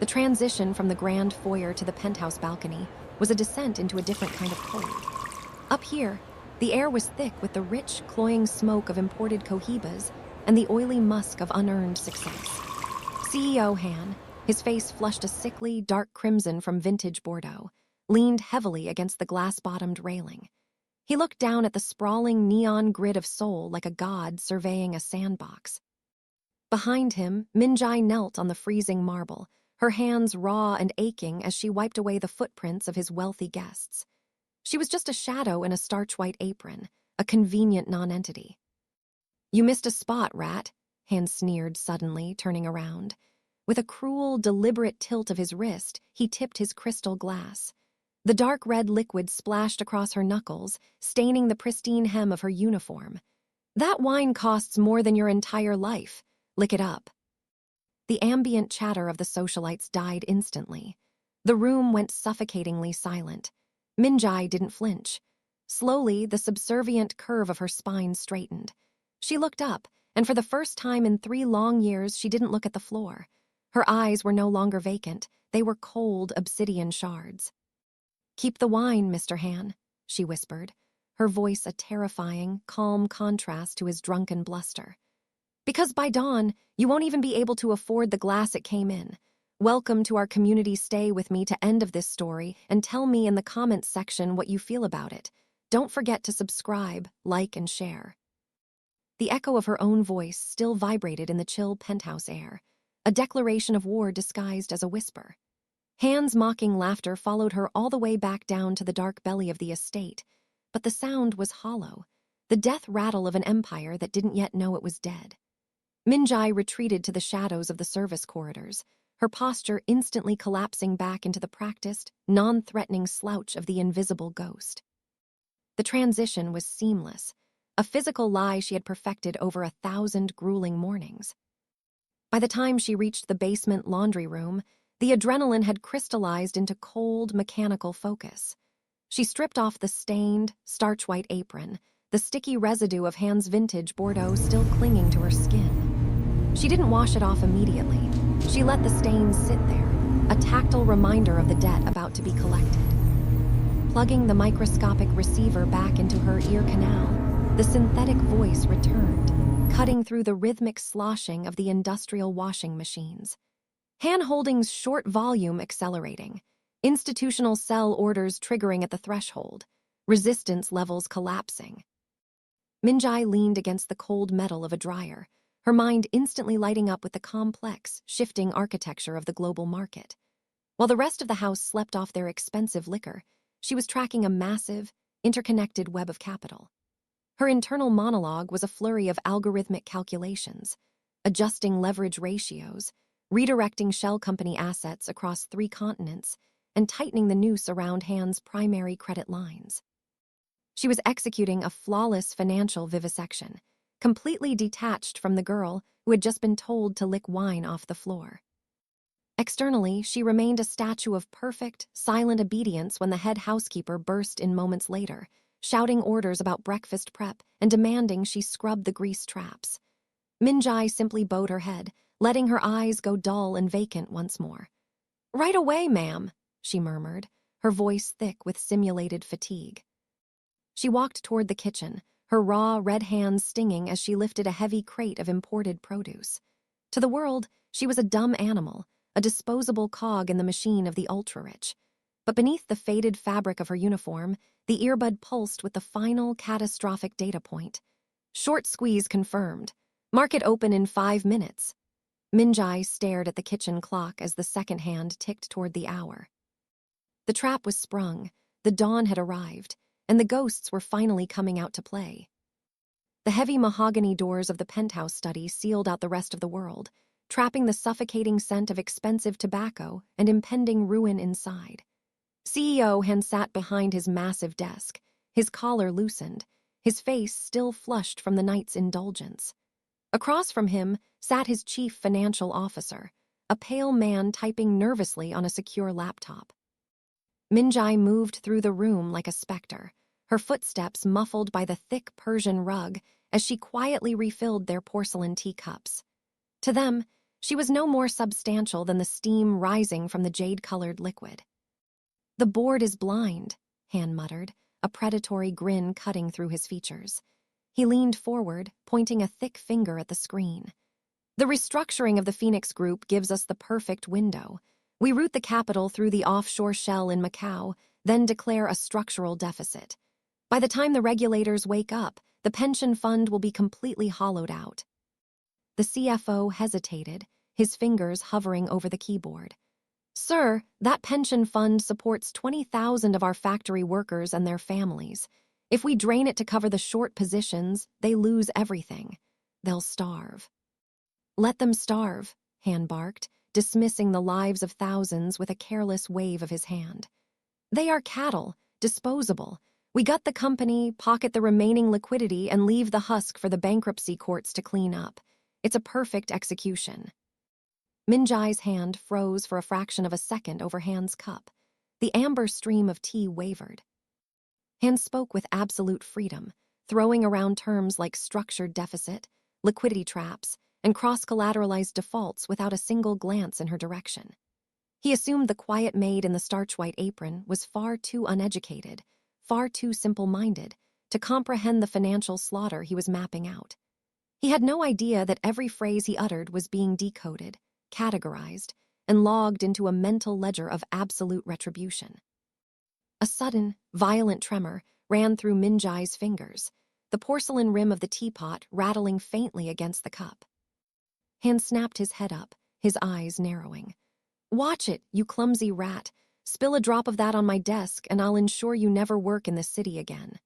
The transition from the grand foyer to the penthouse balcony was a descent into a different kind of cold. Up here, the air was thick with the rich, cloying smoke of imported cohibas and the oily musk of unearned success. CEO Han, his face flushed a sickly, dark crimson from vintage Bordeaux, leaned heavily against the glass-bottomed railing. He looked down at the sprawling neon grid of Seoul like a god surveying a sandbox. Behind him, Minjai knelt on the freezing marble, her hands raw and aching as she wiped away the footprints of his wealthy guests. She was just a shadow in a starch-white apron, a convenient nonentity. "You missed a spot, rat," Han sneered suddenly, turning around. With a cruel, deliberate tilt of his wrist, he tipped his crystal glass. The dark red liquid splashed across her knuckles, staining the pristine hem of her uniform. "That wine costs more than your entire life. Lick it up." The ambient chatter of the socialites died instantly. The room went suffocatingly silent. Minjai didn't flinch. Slowly, the subservient curve of her spine straightened. She looked up, and for the first time in 3 long years, she didn't look at the floor. Her eyes were no longer vacant. They were cold obsidian shards. "Keep the wine, Mr. Han," she whispered, her voice a terrifying, calm contrast to his drunken bluster. "Because by dawn, you won't even be able to afford the glass it came in. Welcome to our community. Stay with me to end of this story and tell me in the comments section what you feel about it. Don't forget to subscribe, like, and share." The echo of her own voice still vibrated in the chill penthouse air, a declaration of war disguised as a whisper. Han's mocking laughter followed her all the way back down to the dark belly of the estate, but the sound was hollow, the death rattle of an empire that didn't yet know it was dead. Minjai retreated to the shadows of the service corridors, her posture instantly collapsing back into the practiced, non-threatening slouch of the invisible ghost. The transition was seamless, a physical lie she had perfected over 1,000 grueling mornings. By the time she reached the basement laundry room, the adrenaline had crystallized into cold, mechanical focus. She stripped off the stained, starch-white apron, the sticky residue of Han's vintage Bordeaux still clinging to her skin. She didn't wash it off immediately. She let the stains sit there, a tactile reminder of the debt about to be collected. Plugging the microscopic receiver back into her ear canal, the synthetic voice returned, cutting through the rhythmic sloshing of the industrial washing machines. Han Holdings' short volume accelerating, institutional sell orders triggering at the threshold, resistance levels collapsing. Minjai leaned against the cold metal of a dryer, her mind instantly lighting up with the complex, shifting architecture of the global market. While the rest of the house slept off their expensive liquor, she was tracking a massive, interconnected web of capital. Her internal monologue was a flurry of algorithmic calculations, adjusting leverage ratios, redirecting shell company assets across 3 continents, and tightening the noose around Han's primary credit lines. She was executing a flawless financial vivisection, completely detached from the girl who had just been told to lick wine off the floor. Externally, she remained a statue of perfect, silent obedience when the head housekeeper burst in moments later, shouting orders about breakfast prep and demanding she scrub the grease traps. Minjai simply bowed her head, letting her eyes go dull and vacant once more. "Right away, ma'am," she murmured, her voice thick with simulated fatigue. She walked toward the kitchen, her raw, red hands stinging as she lifted a heavy crate of imported produce. To the world, she was a dumb animal, a disposable cog in the machine of the ultra-rich. But beneath the faded fabric of her uniform, the earbud pulsed with the final, catastrophic data point. "Short squeeze confirmed. Market open in 5 minutes." Minjai stared at the kitchen clock as the second hand ticked toward the hour. The trap was sprung, the dawn had arrived, and the ghosts were finally coming out to play. The heavy mahogany doors of the penthouse study sealed out the rest of the world, trapping the suffocating scent of expensive tobacco and impending ruin inside. CEO Han sat behind his massive desk, his collar loosened, his face still flushed from the night's indulgence. Across from him sat his chief financial officer, a pale man typing nervously on a secure laptop. Minjai moved through the room like a specter, her footsteps muffled by the thick Persian rug as she quietly refilled their porcelain teacups. To them, She was no more substantial than the steam rising from the jade-colored liquid. "The board is blind," Han muttered, a predatory grin cutting through his features. He leaned forward, pointing a thick finger at the screen. "The restructuring of the Phoenix Group gives us the perfect window. We route the capital through the offshore shell in Macau, then declare a structural deficit. By the time the regulators wake up, the pension fund will be completely hollowed out." The CFO hesitated, his fingers hovering over the keyboard. "Sir, that pension fund supports 20,000 of our factory workers and their families. If we drain it to cover the short positions, they lose everything. They'll starve." "Let them starve," Han barked, dismissing the lives of thousands with a careless wave of his hand. "They are cattle, disposable. We gut the company, pocket the remaining liquidity, and leave the husk for the bankruptcy courts to clean up. It's a perfect execution." Minjai's hand froze for a fraction of a second over Han's cup. The amber stream of tea wavered. Han spoke with absolute freedom, throwing around terms like structured deficit, liquidity traps, and cross-collateralized defaults without a single glance in her direction. He assumed the quiet maid in the starch-white apron was far too uneducated, far too simple-minded, to comprehend the financial slaughter he was mapping out. He had no idea that every phrase he uttered was being decoded, categorized, and logged into a mental ledger of absolute retribution. A sudden, violent tremor ran through Minjai's fingers, the porcelain rim of the teapot rattling faintly against the cup. Han snapped his head up, his eyes narrowing. "Watch it, you clumsy rat. Spill a drop of that on my desk and I'll ensure you never work in the city again."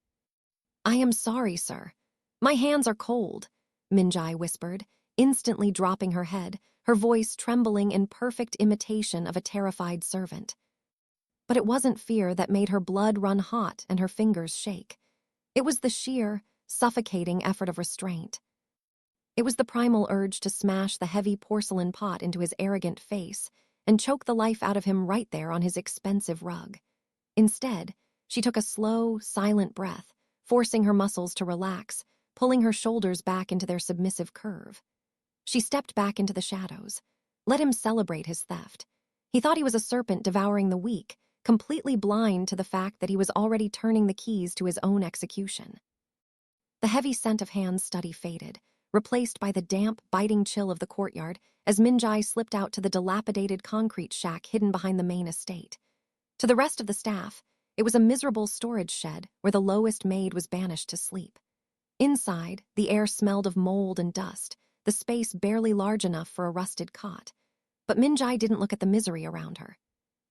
"I am sorry, sir. My hands are cold," Minjai whispered, instantly dropping her head, her voice trembling in perfect imitation of a terrified servant. But it wasn't fear that made her blood run hot and her fingers shake. It was the sheer, suffocating effort of restraint. It was the primal urge to smash the heavy porcelain pot into his arrogant face and choke the life out of him right there on his expensive rug. Instead, she took a slow, silent breath, forcing her muscles to relax, pulling her shoulders back into their submissive curve. She stepped back into the shadows. Let him celebrate his theft. He thought he was a serpent devouring the weak, completely blind to the fact that he was already turning the keys to his own execution. The heavy scent of Han's study faded, replaced by the damp, biting chill of the courtyard as Minjai slipped out to the dilapidated concrete shack hidden behind the main estate. To the rest of the staff, it was a miserable storage shed where the lowest maid was banished to sleep. Inside, the air smelled of mold and dust, the space barely large enough for a rusted cot. But Minjai didn't look at the misery around her.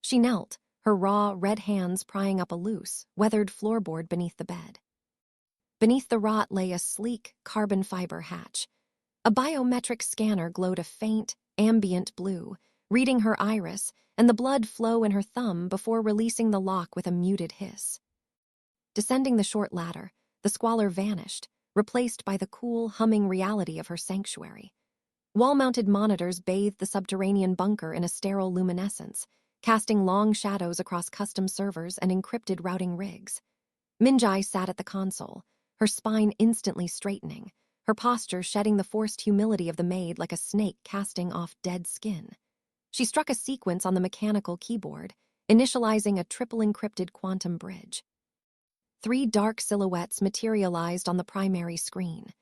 She knelt, her raw, red hands prying up a loose, weathered floorboard beneath the bed. Beneath the rot lay a sleek, carbon fiber hatch. A biometric scanner glowed a faint, ambient blue, reading her iris and the blood flow in her thumb before releasing the lock with a muted hiss. Descending the short ladder, the squalor vanished, replaced by the cool, humming reality of her sanctuary. Wall-mounted monitors bathed the subterranean bunker in a sterile luminescence, casting long shadows across custom servers and encrypted routing rigs. Minjai sat at the console, her spine instantly straightening, her posture shedding the forced humility of the maid like a snake casting off dead skin. She struck a sequence on the mechanical keyboard, initializing a triple-encrypted quantum bridge. 3 dark silhouettes materialized on the primary screen.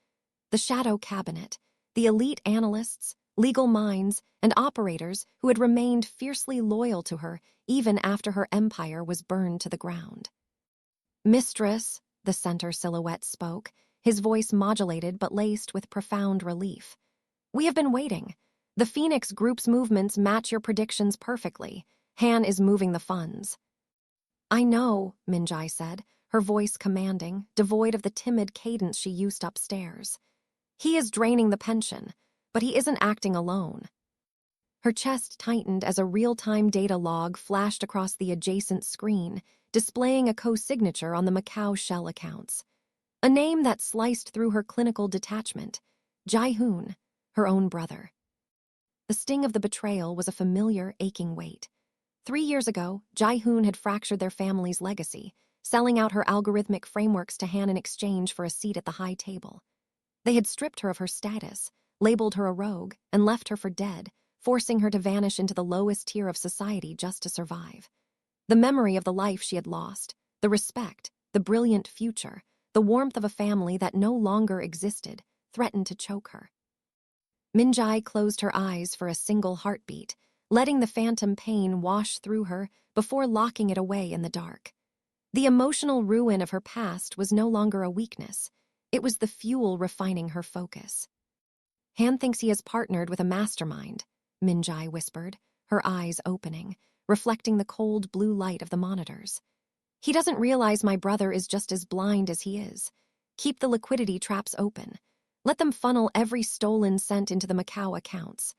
The shadow cabinet, the elite analysts, legal minds, and operators who had remained fiercely loyal to her even after her empire was burned to the ground. "Mistress," the center silhouette spoke, his voice modulated but laced with profound relief. "We have been waiting. The Phoenix Group's movements match your predictions perfectly. Han is moving the funds." "I know," Minjai said, her voice commanding, devoid of the timid cadence she used upstairs. "He is draining the pension, but he isn't acting alone." Her chest tightened as a real-time data log flashed across the adjacent screen, displaying a co-signature on the Macau shell accounts. A name that sliced through her clinical detachment, Jai-hoon, her own brother. The sting of the betrayal was a familiar, aching weight. 3 years ago, Jai-hoon had fractured their family's legacy, selling out her algorithmic frameworks to Han in exchange for a seat at the high table. They had stripped her of her status, labeled her a rogue, and left her for dead, forcing her to vanish into the lowest tier of society just to survive. The memory of the life she had lost, the respect, the brilliant future, the warmth of a family that no longer existed, threatened to choke her. Minjai closed her eyes for a single heartbeat, letting the phantom pain wash through her before locking it away in the dark. The emotional ruin of her past was no longer a weakness. It was the fuel refining her focus. Han thinks he has partnered with a mastermind, Minjai whispered, her eyes opening, reflecting the cold blue light of the monitors. He doesn't realize my brother is just as blind as he is. Keep the liquidity traps open. Let them funnel every stolen cent into the Macau accounts.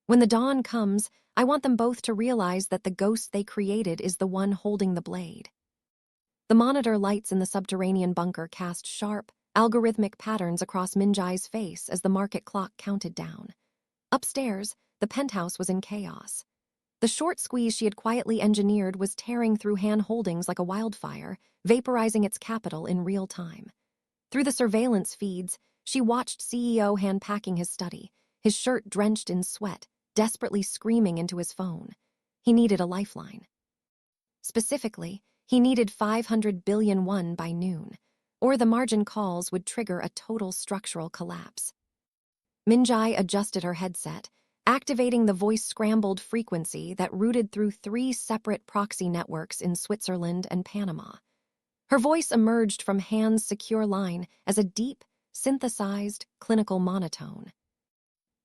When the dawn comes, I want them both to realize that the ghost they created is the one holding the blade. The monitor lights in the subterranean bunker cast sharp, algorithmic patterns across Minjai's face as the market clock counted down. Upstairs, the penthouse was in chaos. The short squeeze she had quietly engineered was tearing through Han Holdings like a wildfire, vaporizing its capital in real time. Through the surveillance feeds, she watched CEO Han packing his study, his shirt drenched in sweat, desperately screaming into his phone. He needed a lifeline. Specifically, he needed 500 billion won by noon, or the margin calls would trigger a total structural collapse. Minjai adjusted her headset, activating the voice-scrambled frequency that routed through 3 separate proxy networks in Switzerland and Panama. Her voice emerged from Han's secure line as a deep, synthesized, clinical monotone.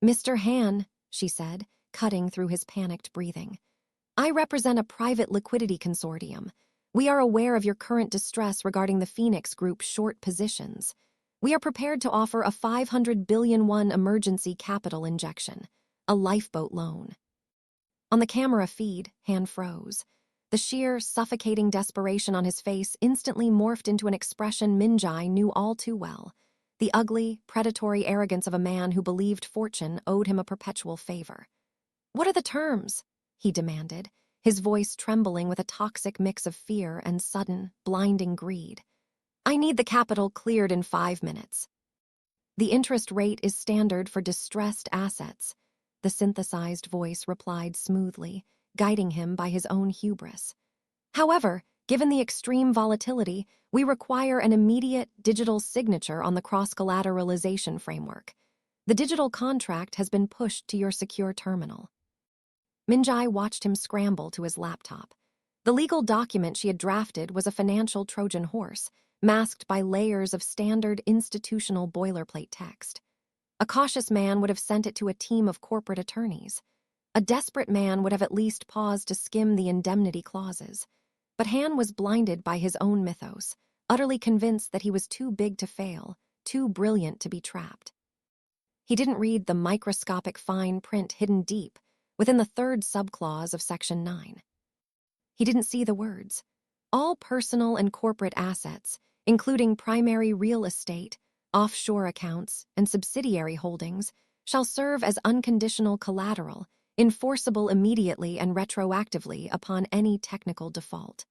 "Mr. Han," she said, cutting through his panicked breathing, "I represent a private liquidity consortium. We are aware of your current distress regarding the Phoenix Group's short positions. We are prepared to offer a 500 billion won emergency capital injection, a lifeboat loan." On the camera feed, Han froze. The sheer, suffocating desperation on his face instantly morphed into an expression Minjai knew all too well, the ugly, predatory arrogance of a man who believed fortune owed him a perpetual favor. "What are the terms?" he demanded, his voice trembling with a toxic mix of fear and sudden, blinding greed. "I need the capital cleared in 5 minutes. The interest rate is standard for distressed assets," the synthesized voice replied smoothly, guiding him by his own hubris. "However, given the extreme volatility, we require an immediate digital signature on the cross-collateralization framework. The digital contract has been pushed to your secure terminal." Minjai watched him scramble to his laptop. The legal document she had drafted was a financial Trojan horse, masked by layers of standard institutional boilerplate text. A cautious man would have sent it to a team of corporate attorneys. A desperate man would have at least paused to skim the indemnity clauses. But Han was blinded by his own mythos, utterly convinced that he was too big to fail, too brilliant to be trapped. He didn't read the microscopic fine print hidden deep within the 3rd subclause of Section 9. He didn't see the words. All personal and corporate assets, including primary real estate, offshore accounts, and subsidiary holdings, shall serve as unconditional collateral, enforceable immediately and retroactively upon any technical default.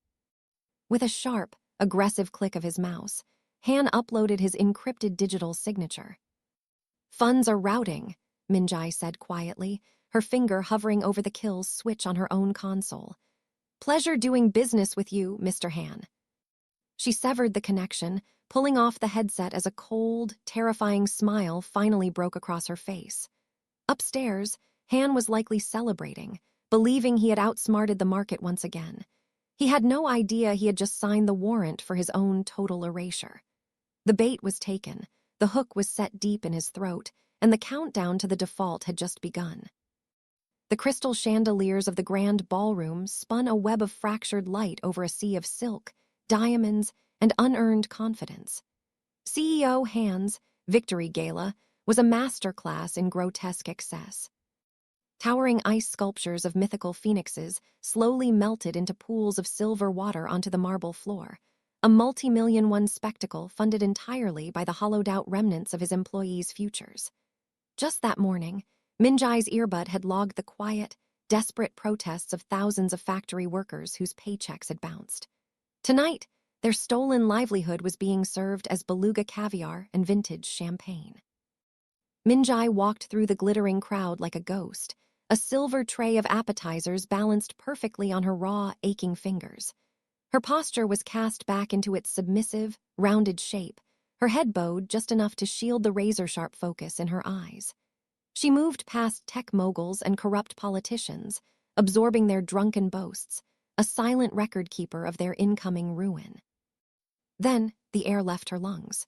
With a sharp, aggressive click of his mouse, Han uploaded his encrypted digital signature. "Funds are routing," Minjai said quietly, her finger hovering over the kill switch on her own console. "Pleasure doing business with you, Mr. Han." She severed the connection, pulling off the headset as a cold, terrifying smile finally broke across her face. Upstairs, Han was likely celebrating, believing he had outsmarted the market once again. He had no idea he had just signed the warrant for his own total erasure. The bait was taken, the hook was set deep in his throat, and the countdown to the default had just begun. The crystal chandeliers of the grand ballroom spun a web of fractured light over a sea of silk, diamonds, and unearned confidence. CEO Han's victory gala was a masterclass in grotesque excess. Towering ice sculptures of mythical phoenixes slowly melted into pools of silver water onto the marble floor, a multi-million-won spectacle funded entirely by the hollowed-out remnants of his employees' futures. Just that morning, Minjai's earbud had logged the quiet, desperate protests of thousands of factory workers whose paychecks had bounced. Tonight, their stolen livelihood was being served as beluga caviar and vintage champagne. Minjai walked through the glittering crowd like a ghost, a silver tray of appetizers balanced perfectly on her raw, aching fingers. Her posture was cast back into its submissive, rounded shape, her head bowed just enough to shield the razor-sharp focus in her eyes. She moved past tech moguls and corrupt politicians, absorbing their drunken boasts, a silent record keeper of their incoming ruin. Then, the air left her lungs.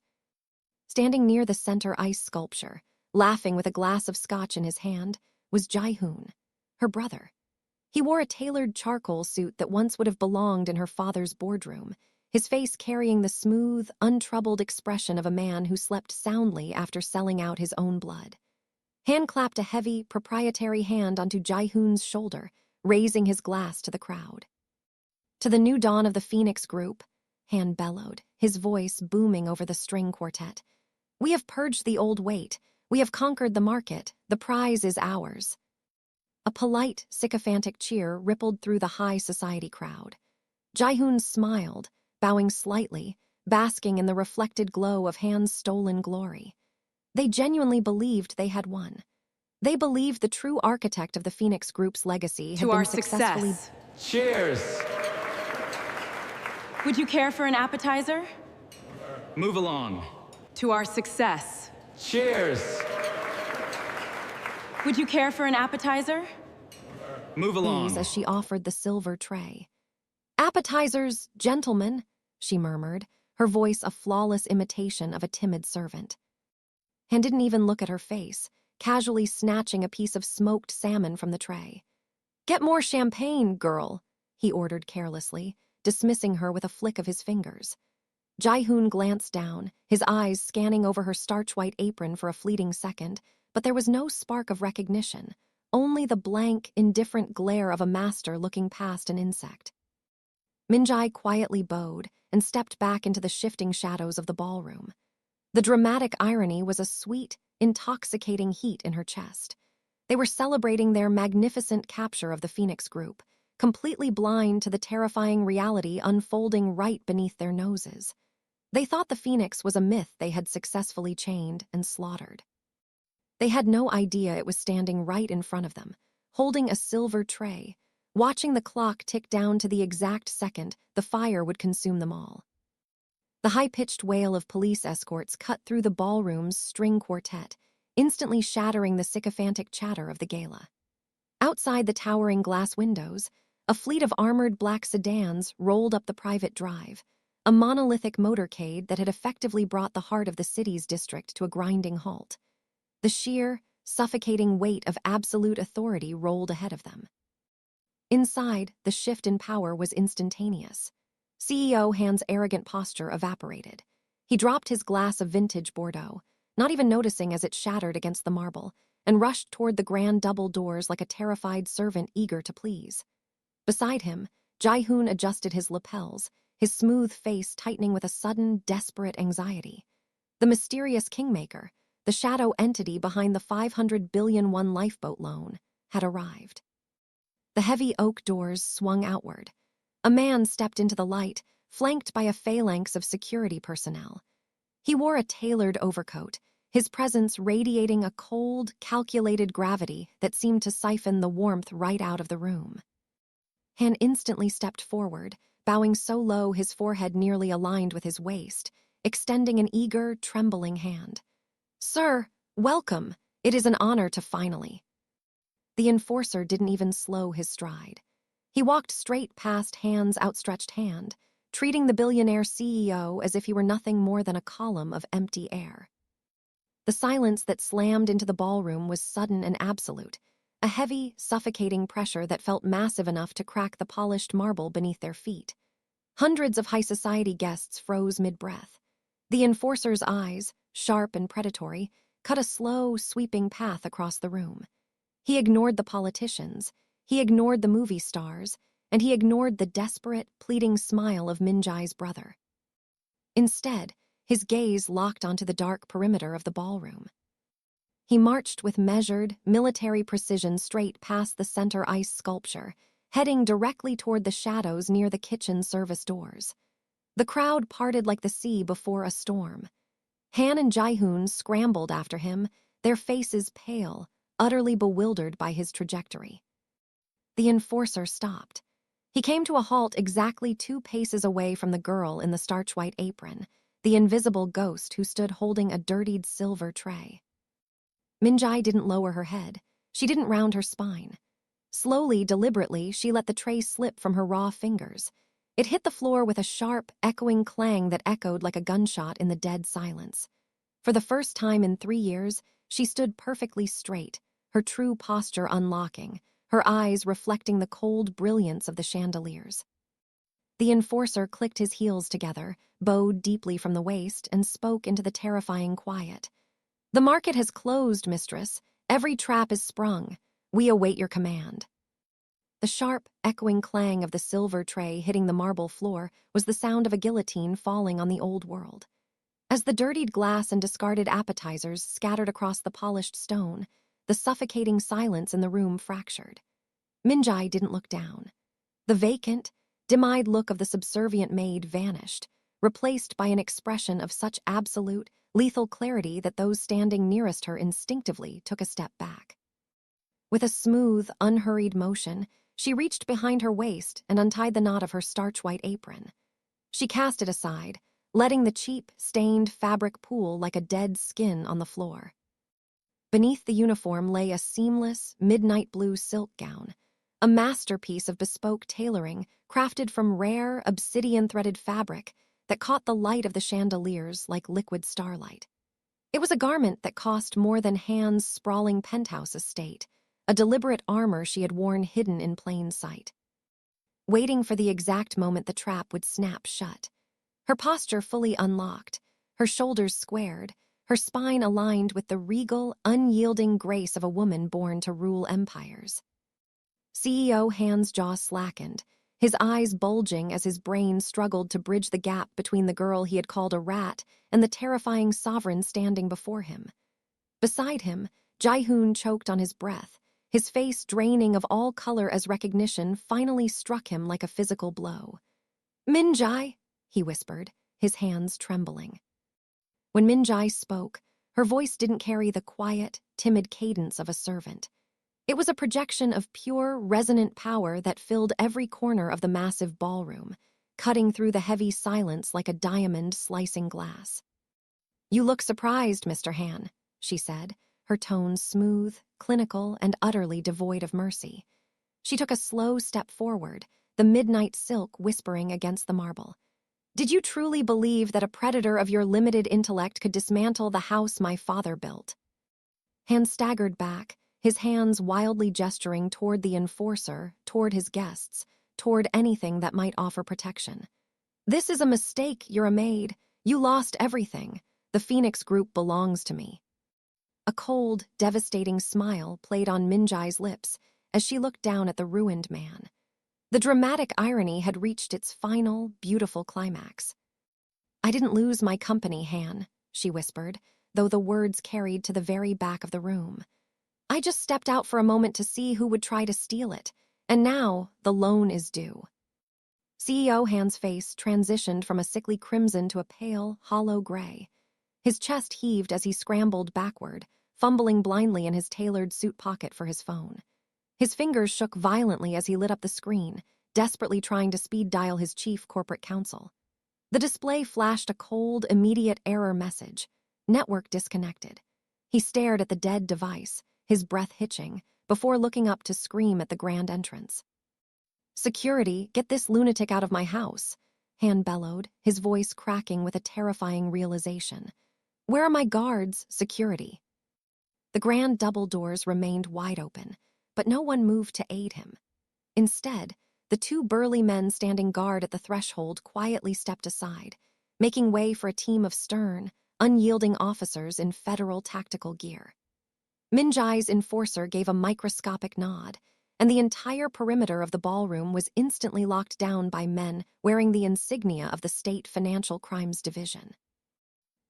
Standing near the center ice sculpture, laughing with a glass of scotch in his hand, was Jae-hoon, her brother. He wore a tailored charcoal suit that once would have belonged in her father's boardroom, his face carrying the smooth, untroubled expression of a man who slept soundly after selling out his own blood. Han clapped a heavy, proprietary hand onto Jae-hoon's shoulder, raising his glass to the crowd. To the new dawn of the Phoenix Group, Han bellowed, his voice booming over the string quartet. We have purged the old weight. We have conquered the market. The prize is ours. A polite, sycophantic cheer rippled through the high society crowd. Jae-hoon smiled, bowing slightly, basking in the reflected glow of Han's stolen glory. They genuinely believed they had won. They believed the true architect of the Phoenix Group's legacy had been successfully... Cheers! Would you care for an appetizer? Move along. To our success. Cheers! Would you care for an appetizer? Move along. As she offered the silver tray. Appetizers, gentlemen, she murmured, her voice a flawless imitation of a timid servant. Han didn't even look at her face, casually snatching a piece of smoked salmon from the tray. Get more champagne, girl, he ordered carelessly, dismissing her with a flick of his fingers. Jae-hoon glanced down, his eyes scanning over her starch-white apron for a fleeting second, but there was no spark of recognition, only the blank, indifferent glare of a master looking past an insect. Min-jae quietly bowed and stepped back into the shifting shadows of the ballroom. The dramatic irony was a sweet, intoxicating heat in her chest. They were celebrating their magnificent capture of the Phoenix Group, completely blind to the terrifying reality unfolding right beneath their noses. They thought the Phoenix was a myth they had successfully chained and slaughtered. They had no idea it was standing right in front of them, holding a silver tray, watching the clock tick down to the exact second the fire would consume them all. The high-pitched wail of police escorts cut through the ballroom's string quartet, instantly shattering the sycophantic chatter of the gala. Outside the towering glass windows, a fleet of armored black sedans rolled up the private drive, a monolithic motorcade that had effectively brought the heart of the city's district to a grinding halt. The sheer, suffocating weight of absolute authority rolled ahead of them. Inside, the shift in power was instantaneous. CEO Han's arrogant posture evaporated. He dropped his glass of vintage Bordeaux, not even noticing as it shattered against the marble, and rushed toward the grand double doors like a terrified servant eager to please. Beside him, Jae-hoon adjusted his lapels, his smooth face tightening with a sudden, desperate anxiety. The mysterious kingmaker, the shadow entity behind the 500 billion won lifeboat loan, had arrived. The heavy oak doors swung outward. A man stepped into the light, flanked by a phalanx of security personnel. He wore a tailored overcoat, his presence radiating a cold, calculated gravity that seemed to siphon the warmth right out of the room. Han instantly stepped forward, bowing so low his forehead nearly aligned with his waist, extending an eager, trembling hand. "Sir, welcome. It is an honor to finally." The enforcer didn't even slow his stride. He walked straight past Han's outstretched hand, treating the billionaire CEO as if he were nothing more than a column of empty air. The silence that slammed into the ballroom was sudden and absolute, a heavy, suffocating pressure that felt massive enough to crack the polished marble beneath their feet. Hundreds of high society guests froze mid-breath. The enforcer's eyes, sharp and predatory, cut a slow, sweeping path across the room. He ignored the politicians, he ignored the movie stars, and he ignored the desperate, pleading smile of Min-jae's brother. Instead, his gaze locked onto the dark perimeter of the ballroom. He marched with measured, military precision straight past the center ice sculpture, heading directly toward the shadows near the kitchen service doors. The crowd parted like the sea before a storm. Han and Jae-hoon scrambled after him, their faces pale, utterly bewildered by his trajectory. The enforcer stopped. He came to a halt exactly 2 paces away from the girl in the starch-white apron, the invisible ghost who stood holding a dirtied silver tray. Minjai didn't lower her head. She didn't round her spine. Slowly, deliberately, she let the tray slip from her raw fingers. It hit the floor with a sharp, echoing clang that echoed like a gunshot in the dead silence. For the first time in 3 years, she stood perfectly straight, her true posture unlocking, her eyes reflecting the cold brilliance of the chandeliers. The enforcer clicked his heels together, bowed deeply from the waist, and spoke into the terrifying quiet. "The market has closed, mistress. Every trap is sprung. We await your command." The sharp, echoing clang of the silver tray hitting the marble floor was the sound of a guillotine falling on the old world. As the dirtied glass and discarded appetizers scattered across the polished stone, the suffocating silence in the room fractured. Minjai didn't look down. The vacant, dim-eyed look of the subservient maid vanished, replaced by an expression of such absolute, lethal clarity that those standing nearest her instinctively took a step back. With a smooth, unhurried motion, she reached behind her waist and untied the knot of her starch-white apron. She cast it aside, letting the cheap, stained fabric pool like a dead skin on the floor. Beneath the uniform lay a seamless, midnight blue silk gown, a masterpiece of bespoke tailoring crafted from rare, obsidian-threaded fabric that caught the light of the chandeliers like liquid starlight. It was a garment that cost more than Han's sprawling penthouse estate, a deliberate armor she had worn hidden in plain sight. Waiting for the exact moment the trap would snap shut. Her posture fully unlocked, her shoulders squared, her spine aligned with the regal, unyielding grace of a woman born to rule empires. CEO Han's jaw slackened, his eyes bulging as his brain struggled to bridge the gap between the girl he had called a rat and the terrifying sovereign standing before him. Beside him, Jai-hoon choked on his breath, his face draining of all color as recognition finally struck him like a physical blow. "Minjai," he whispered, his hands trembling. When Minjai spoke, her voice didn't carry the quiet, timid cadence of a servant. It was a projection of pure, resonant power that filled every corner of the massive ballroom, cutting through the heavy silence like a diamond slicing glass. "You look surprised, Mr. Han," she said, her tone smooth, clinical, and utterly devoid of mercy. She took a slow step forward, the midnight silk whispering against the marble. "Did you truly believe that a predator of your limited intellect could dismantle the house my father built?" Han staggered back, his hands wildly gesturing toward the enforcer, toward his guests, toward anything that might offer protection. "This is a mistake, you're a maid. You lost everything. The Phoenix Group belongs to me." A cold, devastating smile played on Minjai's lips as she looked down at the ruined man. The dramatic irony had reached its final, beautiful climax. "I didn't lose my company, Han," she whispered, though the words carried to the very back of the room. "I just stepped out for a moment to see who would try to steal it, and now the loan is due." CEO Han's face transitioned from a sickly crimson to a pale, hollow gray. His chest heaved as he scrambled backward, fumbling blindly in his tailored suit pocket for his phone. His fingers shook violently as he lit up the screen, desperately trying to speed dial his chief corporate counsel. The display flashed a cold, immediate error message. Network disconnected. He stared at the dead device, his breath hitching, before looking up to scream at the grand entrance. "Security, get this lunatic out of my house," Han bellowed, his voice cracking with a terrifying realization. "Where are my guards, security?" The grand double doors remained wide open, but no one moved to aid him. Instead, the 2 burly men standing guard at the threshold quietly stepped aside, making way for a team of stern, unyielding officers in federal tactical gear. Minjai's enforcer gave a microscopic nod, and the entire perimeter of the ballroom was instantly locked down by men wearing the insignia of the State Financial Crimes Division.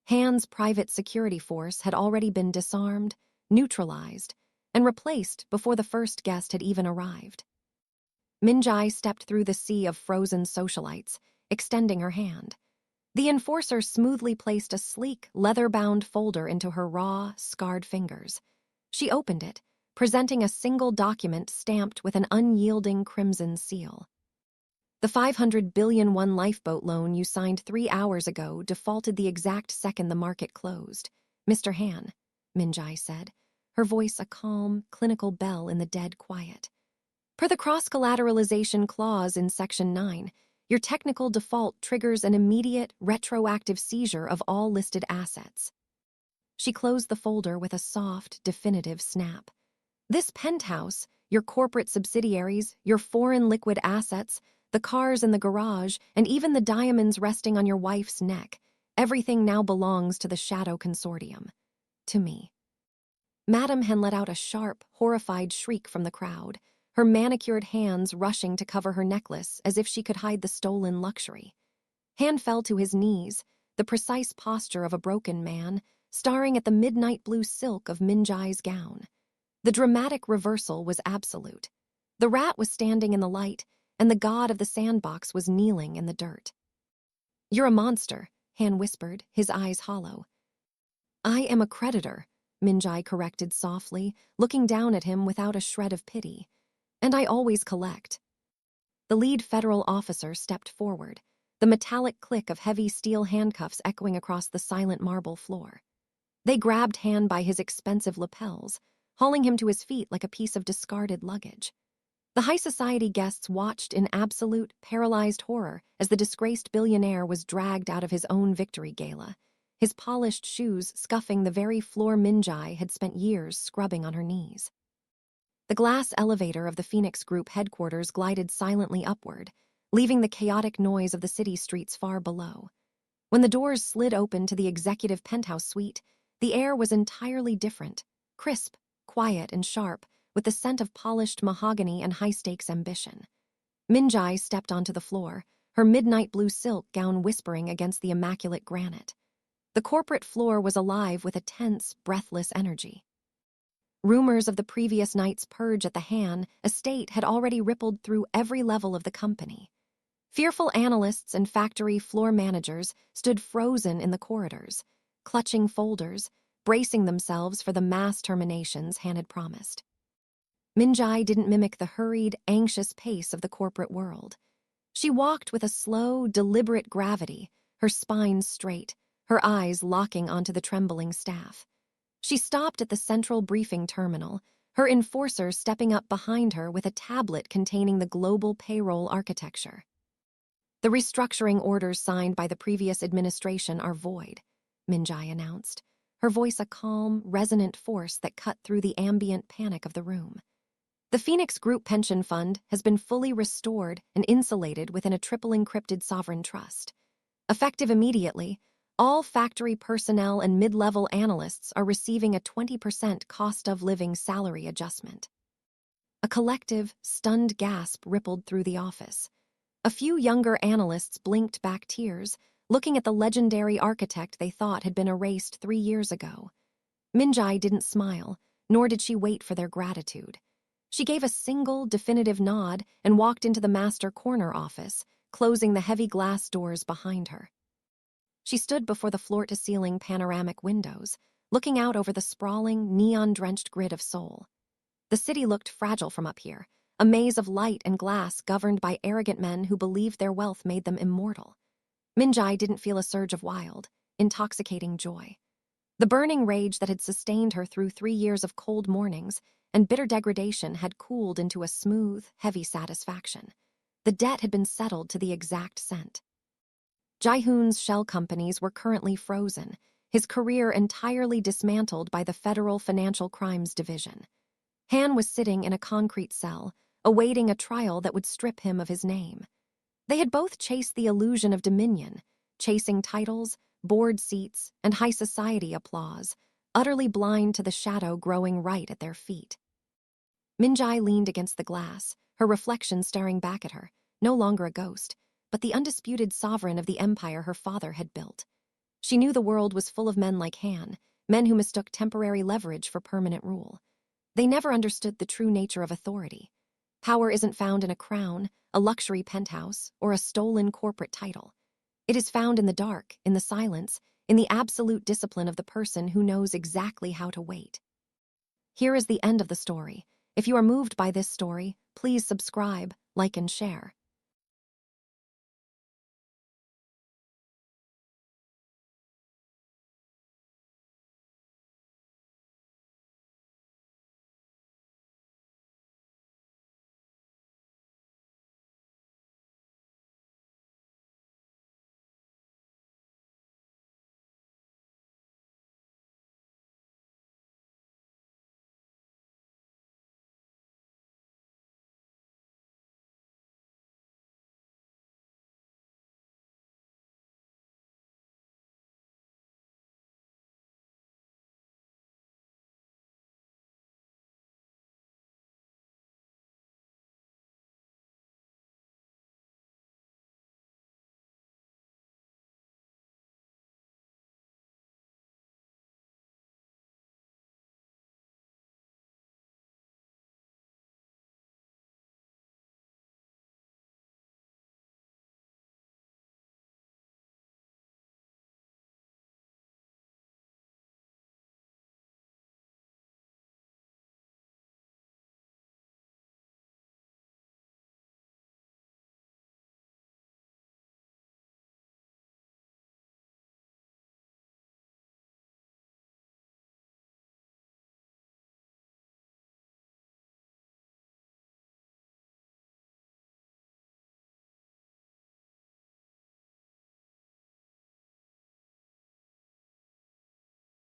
Han's private security force had already been disarmed, neutralized, and replaced before the first guest had even arrived. Minjai stepped through the sea of frozen socialites, extending her hand. The enforcer smoothly placed a sleek, leather-bound folder into her raw, scarred fingers. She opened it, presenting a single document stamped with an unyielding crimson seal. The 500 billion won lifeboat loan you signed 3 hours ago defaulted the exact second the market closed. Mr. Han, Minjai said, her voice a calm, clinical bell in the dead quiet. Per the cross-collateralization clause in Section 9, your technical default triggers an immediate, retroactive seizure of all listed assets. She closed the folder with a soft, definitive snap. This penthouse, your corporate subsidiaries, your foreign liquid assets, the cars in the garage, and even the diamonds resting on your wife's neck, everything now belongs to the Shadow Consortium. To me. Madame Han let out a sharp, horrified shriek from the crowd, her manicured hands rushing to cover her necklace as if she could hide the stolen luxury. Han fell to his knees, the precise posture of a broken man, staring at the midnight blue silk of Minjai's gown. The dramatic reversal was absolute. The rat was standing in the light, and the god of the sandbox was kneeling in the dirt. "You're a monster," Han whispered, his eyes hollow. "I am a creditor," Minjai corrected softly, looking down at him without a shred of pity. "And I always collect." The lead federal officer stepped forward, the metallic click of heavy steel handcuffs echoing across the silent marble floor. They grabbed Han by his expensive lapels, hauling him to his feet like a piece of discarded luggage. The high society guests watched in absolute, paralyzed horror as the disgraced billionaire was dragged out of his own victory gala, his polished shoes scuffing the very floor Minjai had spent years scrubbing on her knees. The glass elevator of the Phoenix Group headquarters glided silently upward, leaving the chaotic noise of the city streets far below. When the doors slid open to the executive penthouse suite, the air was entirely different, crisp, quiet, and sharp, with the scent of polished mahogany and high-stakes ambition. Minjai stepped onto the floor, her midnight blue silk gown whispering against the immaculate granite. The corporate floor was alive with a tense, breathless energy. Rumors of the previous night's purge at the Han estate had already rippled through every level of the company. Fearful analysts and factory floor managers stood frozen in the corridors, clutching folders, bracing themselves for the mass terminations Han had promised. Minjai didn't mimic the hurried, anxious pace of the corporate world. She walked with a slow, deliberate gravity, her spine straight, her eyes locking onto the trembling staff. She stopped at the central briefing terminal, her enforcer stepping up behind her with a tablet containing the global payroll architecture. "The restructuring orders signed by the previous administration are void," Minjai announced, her voice a calm, resonant force that cut through the ambient panic of the room. "The Phoenix Group Pension Fund has been fully restored and insulated within a triple-encrypted sovereign trust. Effective immediately, all factory personnel and mid-level analysts are receiving a 20% cost-of-living salary adjustment." A collective, stunned gasp rippled through the office. A few younger analysts blinked back tears, looking at the legendary architect they thought had been erased 3 years ago. Minjai didn't smile, nor did she wait for their gratitude. She gave a single, definitive nod and walked into the master corner office, closing the heavy glass doors behind her. She stood before the floor-to-ceiling panoramic windows, looking out over the sprawling, neon-drenched grid of Seoul. The city looked fragile from up here, a maze of light and glass governed by arrogant men who believed their wealth made them immortal. Minjai didn't feel a surge of wild, intoxicating joy. The burning rage that had sustained her through 3 years of cold mornings and bitter degradation had cooled into a smooth, heavy satisfaction. The debt had been settled to the exact cent. Jae-hoon's shell companies were currently frozen, his career entirely dismantled by the Federal Financial Crimes Division. Han was sitting in a concrete cell, awaiting a trial that would strip him of his name. They had both chased the illusion of dominion, chasing titles, board seats, and high society applause, utterly blind to the shadow growing right at their feet. Minjai leaned against the glass, her reflection staring back at her, no longer a ghost, but the undisputed sovereign of the empire her father had built. She knew the world was full of men like Han, men who mistook temporary leverage for permanent rule. They never understood the true nature of authority. Power isn't found in a crown, a luxury penthouse, or a stolen corporate title. It is found in the dark, in the silence, in the absolute discipline of the person who knows exactly how to wait. Here is the end of the story. If you are moved by this story, please subscribe, like, and share.